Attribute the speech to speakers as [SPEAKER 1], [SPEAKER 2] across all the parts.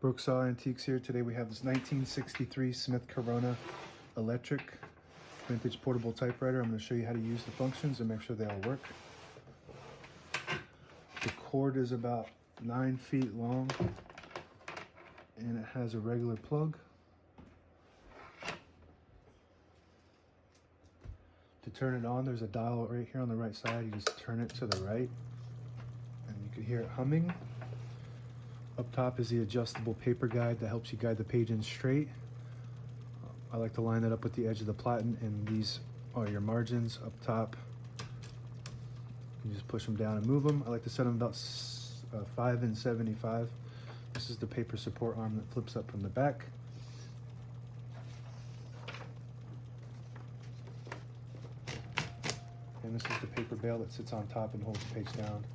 [SPEAKER 1] Brooksaw Antiques here. Today we have this 1963 Smith Corona electric vintage portable typewriter. I'm going to show you how to use the functions and make sure they all work. The cord is about 9 feet long and it has a regular plug. To turn it on, there's a dial right here on the right side. You just turn it to the right and you can hear it humming. Up top is the adjustable paper guide that helps you guide the page in straight. I like to line that up with the edge of the platen, and these are your margins up top. You just push them down and move them. I like to set them about 5 and 75. This is the paper support arm that flips up from the back. And this is the paper bail that sits on top and holds the page down.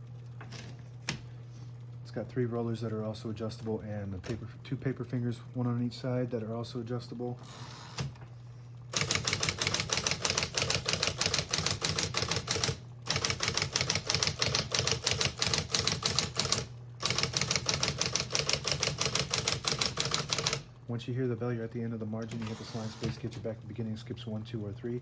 [SPEAKER 1] It's got 3 rollers that are also adjustable, and the 2 paper fingers, one on each side, that are also adjustable. Once you hear the bell, you're at the end of the margin. You hit the slide space, get you back to the beginning, skips 1, 2, or 3.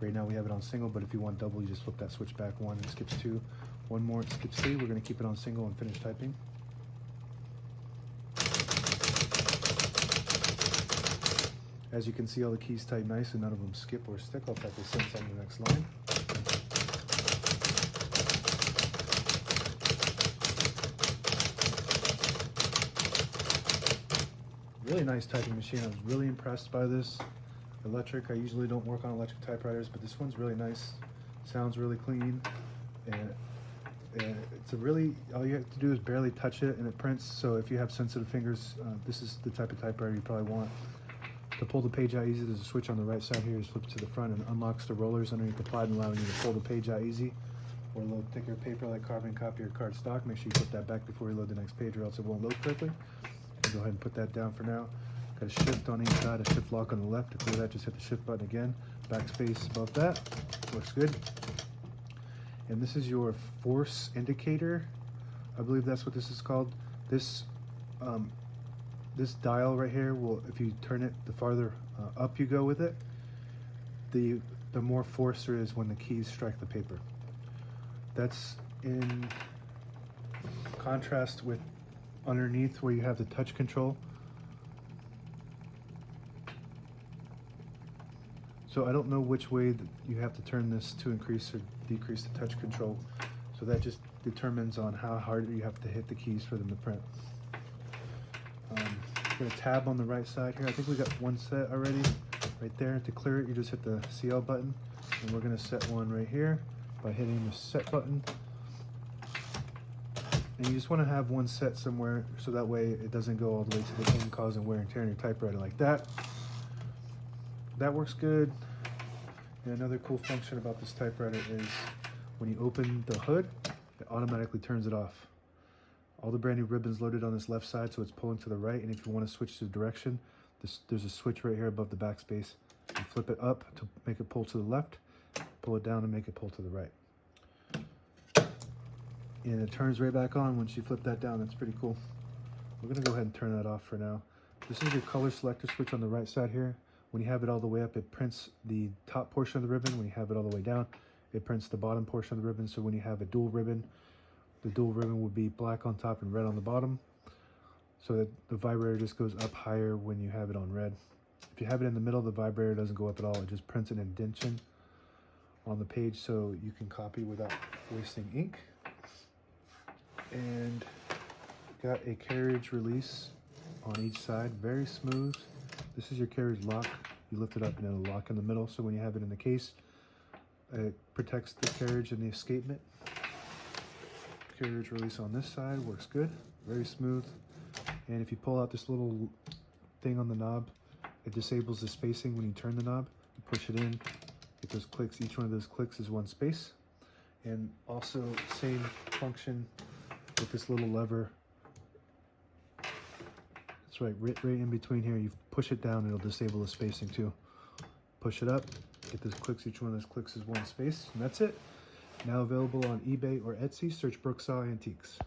[SPEAKER 1] Right now we have it on single, but if you want double, you just flip that switch back 1 and it skips 2. 1 more, it skips 3. We're going to keep it on single and finish typing. As you can see, all the keys type nice and none of them skip or stick. I'll type the sense on the next line. Really nice typing machine. I was really impressed by this. Electric, I usually don't work on electric typewriters, but this one's really nice. Sounds really clean, and it's a really, all you have to do is barely touch it and it prints. So if you have sensitive fingers, this is the type of typewriter you probably want. To pull the page out easy, there's a switch on the right side here. Just flip it to the front and unlocks the rollers underneath the platen, allowing you to pull the page out easy. Or load thicker paper like carbon copy or cardstock. Make sure you put that back before you load the next page, or else it won't load correctly. Go ahead and put that down for now. Got a shift on each side, a shift lock on the left. To clear that, just hit the shift button again. Backspace above that. Looks good. And this is your force indicator. I believe that's what this is called. This dial right here will, if you turn it, the farther up you go with it, the more force there is when the keys strike the paper. That's in contrast with underneath where you have the touch control. So I don't know which way that you have to turn this to increase or decrease the touch control. So that just determines on how hard you have to hit the keys for them to print. Got a tab on the right side here. I think we got one set already right there. To clear it, you just hit the CL button, and we're going to set one right here by hitting the set button. And you just want to have one set somewhere so that way it doesn't go all the way to the end, causing wear and tear on your typewriter like that. That works good. And another cool function about this typewriter is when you open the hood, it automatically turns it off. All the brand new ribbons loaded on this left side, so it's pulling to the right. And if you want to switch the direction, there's a switch right here above the backspace. You flip it up to make it pull to the left, pull it down to make it pull to the right. And it turns right back on once you flip that down. That's pretty cool. We're going to go ahead and turn that off for now. This is your color selector switch on the right side here. When you have it all the way up, it prints the top portion of the ribbon. When you have it all the way down, it prints the bottom portion of the ribbon. So when you have a dual ribbon, the dual ribbon would be black on top and red on the bottom. So that the vibrator just goes up higher when you have it on red. If you have it in the middle, the vibrator doesn't go up at all. It just prints an indentation on the page so you can copy without wasting ink. And got a carriage release on each side, very smooth. This is your carriage lock. You lift it up and it'll lock in the middle. So when you have it in the case, it protects the carriage and the escapement. Carriage release on this side works good, very smooth. And if you pull out this little thing on the knob, it disables the spacing when you turn the knob. You push it in, get those clicks. Each one of those clicks is one space. And also same function with this little lever. That's right in between here. You push it down, it'll disable the spacing too. Push it up, get those clicks. Each one of those clicks is one space, and that's it. Now available on eBay or Etsy. Search Brooksaw Antiques.